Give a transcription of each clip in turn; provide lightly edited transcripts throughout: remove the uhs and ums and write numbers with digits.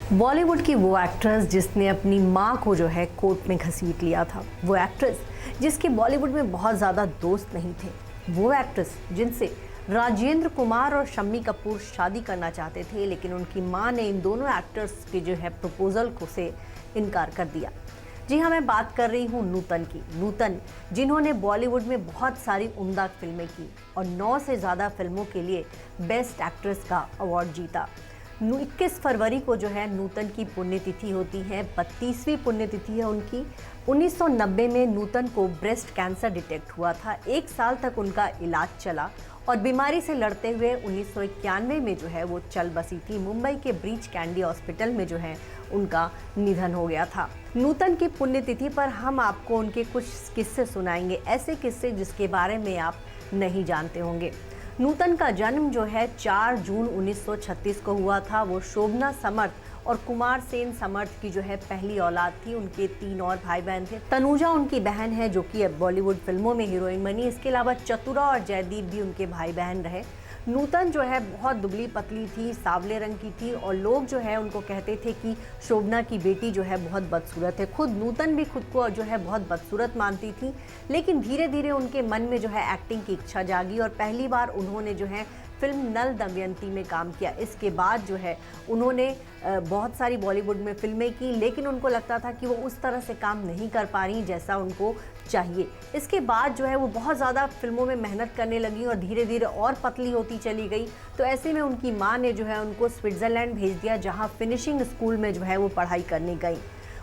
बॉलीवुड की वो एक्ट्रेस जिसने अपनी माँ को जो है कोर्ट में घसीट लिया था, वो एक्ट्रेस जिसके बॉलीवुड में बहुत ज़्यादा दोस्त नहीं थे, वो एक्ट्रेस जिनसे राजेंद्र कुमार और शम्मी कपूर शादी करना चाहते थे, लेकिन उनकी माँ ने इन दोनों एक्टर्स के जो है प्रपोजल को से इनकार कर दिया। जी हाँ, मैं बात कर रही हूँ नूतन की। नूतन जिन्होंने बॉलीवुड में बहुत सारी उम्दा फिल्में की और 9 से ज़्यादा फिल्मों के लिए बेस्ट एक्ट्रेस का अवार्ड जीता। 21 फरवरी को जो है नूतन की पुण्यतिथि होती है, 32वीं पुण्यतिथि है उनकी। 1990 में नूतन को ब्रेस्ट कैंसर डिटेक्ट हुआ था। 1 साल तक उनका इलाज चला और बीमारी से लड़ते हुए 1991 में जो है वो चल बसी थी। मुंबई के ब्रीच कैंडी हॉस्पिटल में जो है उनका निधन हो गया था। नूतन की पुण्यतिथि पर हम आपको उनके कुछ किस्से सुनाएंगे, ऐसे किस्से जिसके बारे में आप नहीं जानते होंगे। नूतन का जन्म जो है 4 जून 1936 को हुआ था। वो शोभना समर्थ और कुमार सेन समर्थ की जो है पहली औलाद थी। उनके 3 और भाई बहन थे। तनुजा उनकी बहन है जो कि अब बॉलीवुड फिल्मों में हीरोइन बनी। इसके अलावा चतुरा और जयदीप भी उनके भाई बहन रहे। नूतन जो है बहुत दुबली पतली थी, सांवले रंग की थी और लोग जो है उनको कहते थे कि शोभना की बेटी जो है बहुत बदसूरत है। खुद नूतन भी खुद को जो है बहुत बदसूरत मानती थी, लेकिन धीरे धीरे उनके मन में जो है एक्टिंग की इच्छा जागी और पहली बार उन्होंने जो है फिल्म नल दमयंती में काम किया। इसके बाद जो है उन्होंने बहुत सारी बॉलीवुड में फिल्में की, लेकिन उनको लगता था कि वो उस तरह से काम नहीं कर पा रही जैसा उनको चाहिए। इसके बाद जो है वो बहुत ज़्यादा फिल्मों में मेहनत करने लगी और धीरे धीरे और पतली होती चली गई। तो ऐसे में उनकी माँ ने जो है उनको स्विट्ज़रलैंड भेज दिया, जहाँ फिनिशिंग स्कूल में जो है वो पढ़ाई करने गई।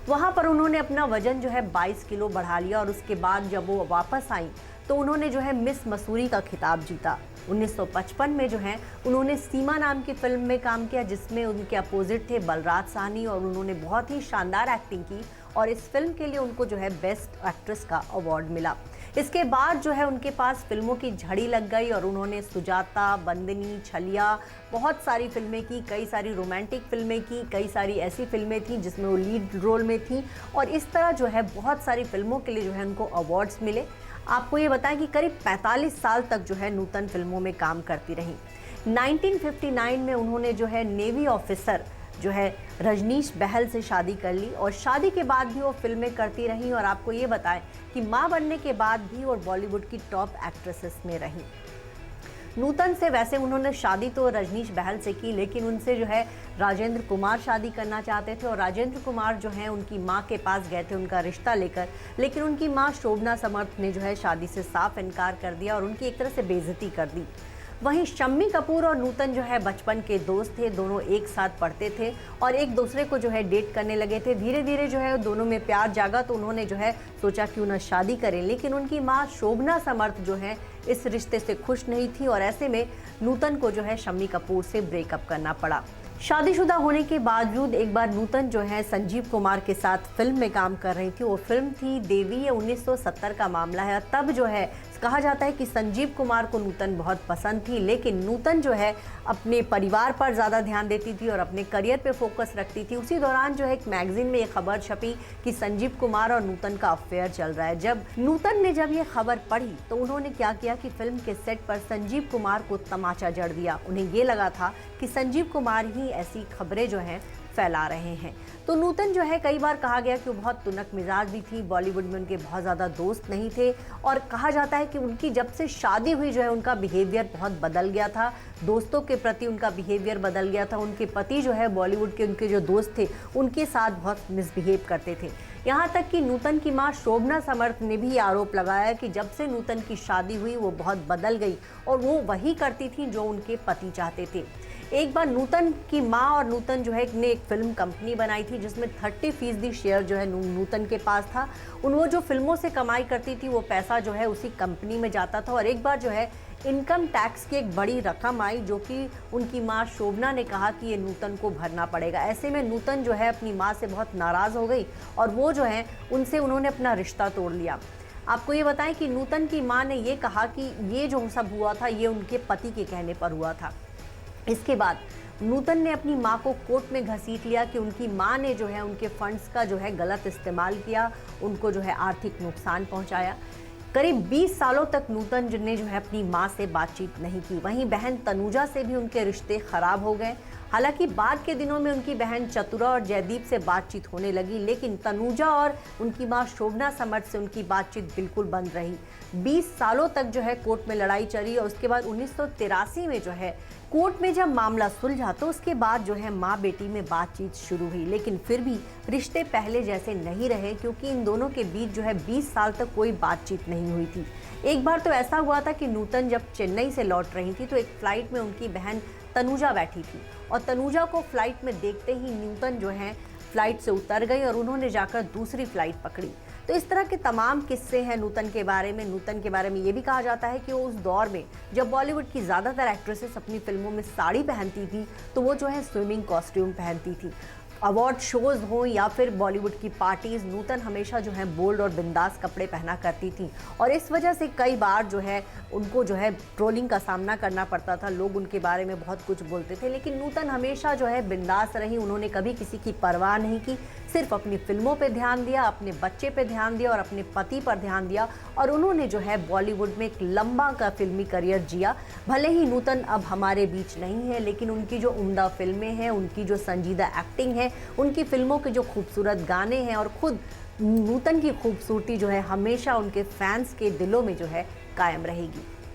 वहाँ पर उन्होंने अपना वजन जो है 22 किलो बढ़ा लिया और उसके बाद जब वो वापस आई तो उन्होंने जो है मिस मसूरी का खिताब जीता। 1955 में जो है उन्होंने सीमा नाम की फिल्म में काम किया, जिसमें उनके अपोजिट थे बलराज साहनी और उन्होंने बहुत ही शानदार एक्टिंग की और इस फिल्म के लिए उनको जो है बेस्ट एक्ट्रेस का अवार्ड मिला। इसके बाद जो है उनके पास फिल्मों की झड़ी लग गई और उन्होंने सुजाता, बंदनी, छलिया, बहुत सारी फिल्में की, कई सारी रोमांटिक फिल्में की, कई सारी ऐसी फिल्में थी जिसमें वो लीड रोल में थी और इस तरह जो है बहुत सारी फिल्मों के लिए जो है उनको अवार्ड्स मिले। आपको ये बताएं कि करीब 45 साल तक जो है नूतन फिल्मों में काम करती रही। 1959 में उन्होंने जो है नेवी ऑफिसर जो है रजनीश बहल से शादी कर ली और शादी के बाद भी वो फिल्में करती रहीं और आपको ये बताएं कि माँ बनने के बाद भी वो बॉलीवुड की टॉप एक्ट्रेसेस में रहीं। नूतन से वैसे उन्होंने शादी तो रजनीश बहल से की, लेकिन उनसे जो है राजेंद्र कुमार शादी करना चाहते थे और राजेंद्र कुमार जो है उनकी माँ के पास गए थे उनका रिश्ता लेकर, लेकिन उनकी माँ शोभना समर्थ ने जो है शादी से साफ इनकार कर दिया और उनकी एक तरह से बेइज्जती कर दी। वहीं शम्मी कपूर और नूतन जो है बचपन के दोस्त थे, दोनों एक साथ पढ़ते थे और एक दूसरे को जो है डेट करने लगे थे। धीरे धीरे जो है दोनों में प्यार जागा तो उन्होंने जो है सोचा क्यों ना शादी करें, लेकिन उनकी माँ शोभना समर्थ जो है इस रिश्ते से खुश नहीं थी और ऐसे में नूतन को जो है शम्मी कपूर से ब्रेकअप करना पड़ा। शादीशुदा होने के बावजूद एक बार नूतन जो है संजीव कुमार के साथ फिल्म में काम कर रही थी। वो फिल्म थी देवी, ये 1970 का मामला है। तब जो है कहा जाता है कि संजीव कुमार को नूतन बहुत पसंद थी, लेकिन नूतन जो है अपने परिवार पर ज़्यादा ध्यान देती थी और अपने करियर पे फोकस रखती थी। उसी दौरान जो है एक मैगजीन में ये खबर छपी कि संजीव कुमार और नूतन का अफेयर चल रहा है। जब नूतन ने जब ये खबर पढ़ी तो उन्होंने क्या किया कि फिल्म के सेट पर संजीव कुमार को तमाचा जड़ दिया। उन्हें ये लगा था कि संजीव कुमार ही ऐसी खबरें जो हैं फैला रहे हैं। तो नूतन जो है कई बार कहा गया कि वो बहुत तुनक मिजाज भी थी, बॉलीवुड में उनके बहुत ज़्यादा दोस्त नहीं थे और कहा जाता है कि उनकी जब से शादी हुई जो है उनका बिहेवियर बहुत बदल गया था, दोस्तों के प्रति उनका बिहेवियर बदल गया था। उनके पति जो है बॉलीवुड के उनके जो दोस्त थे उनके साथ बहुत मिसबिहेव करते थे। यहाँ तक कि नूतन की माँ शोभना समर्थ ने भी आरोप लगाया कि जब से नूतन की शादी हुई वो बहुत बदल गई और वो वही करती थी जो उनके पति चाहते थे। एक बार नूतन की माँ और नूतन जो है ने एक फिल्म कंपनी बनाई थी जिसमें 30% शेयर जो है नूतन के पास था। वो जो फिल्मों से कमाई करती थी वो पैसा जो है उसी कंपनी में जाता था और एक बार जो है इनकम टैक्स की एक बड़ी रकम आई जो कि उनकी माँ शोभना ने कहा कि ये नूतन को भरना पड़ेगा। ऐसे में नूतन जो है अपनी माँ से बहुत नाराज़ हो गई और वो जो है उन्होंने अपना रिश्ता तोड़ लिया। आपको ये बताएं कि नूतन की माँ ने ये कहा कि ये जो सब हुआ था ये उनके पति के कहने पर हुआ था। इसके बाद नूतन ने अपनी मां को कोर्ट में घसीट लिया कि उनकी मां ने जो है उनके फंड्स का जो है गलत इस्तेमाल किया, उनको जो है आर्थिक नुकसान पहुंचाया। करीब 20 सालों तक नूतन ने जो है अपनी मां से बातचीत नहीं की। वहीं बहन तनुजा से भी उनके रिश्ते खराब हो गए। हालांकि बाद के दिनों में उनकी बहन चतुरा और जयदीप से बातचीत होने लगी, लेकिन तनुजा और उनकी मां शोभना समर्थ से उनकी बातचीत बिल्कुल बंद रही। 20 सालों तक जो है कोर्ट में लड़ाई चली और उसके बाद 1983 में जो है कोर्ट में जब मामला सुलझा तो उसके बाद जो है माँ बेटी में बातचीत शुरू हुई, लेकिन फिर भी रिश्ते पहले जैसे नहीं रहे, क्योंकि इन दोनों के बीच जो है 20 साल तक कोई बातचीत नहीं हुई थी। एक बार तो ऐसा हुआ था कि नूतन जब चेन्नई से लौट रही थी तो एक फ्लाइट में उनकी बहन तनुजा बैठी थी और तनुजा को फ्लाइट में देखते ही नूतन जो है फ्लाइट से उतर गई और उन्होंने जाकर दूसरी फ्लाइट पकड़ी। तो इस तरह के तमाम किस्से हैं नूतन के बारे में। नूतन के बारे में ये भी कहा जाता है कि वो उस दौर में जब बॉलीवुड की ज़्यादातर एक्ट्रेसेस अपनी फिल्मों में साड़ी पहनती थी तो वो जो है स्विमिंग कॉस्ट्यूम पहनती थी। अवार्ड शोज हों या फिर बॉलीवुड की पार्टीज, नूतन हमेशा जो है बोल्ड और बिंदास कपड़े पहना करती थी और इस वजह से कई बार जो है उनको जो है ट्रोलिंग का सामना करना पड़ता था। लोग उनके बारे में बहुत कुछ बोलते थे, लेकिन नूतन हमेशा जो है बिंदास रही। उन्होंने कभी किसी की परवाह नहीं की, सिर्फ अपनी फिल्मों पे ध्यान दिया, अपने बच्चे पे ध्यान दिया और अपने पति पर ध्यान दिया और उन्होंने जो है बॉलीवुड में एक लंबा का फिल्मी करियर जिया। भले ही नूतन अब हमारे बीच नहीं है, लेकिन उनकी जो उम्दा फिल्में हैं, उनकी जो संजीदा एक्टिंग है, उनकी फिल्मों के जो खूबसूरत गाने हैं और खुद नूतन की खूबसूरती जो है हमेशा उनके फैंस के दिलों में जो है कायम रहेगी।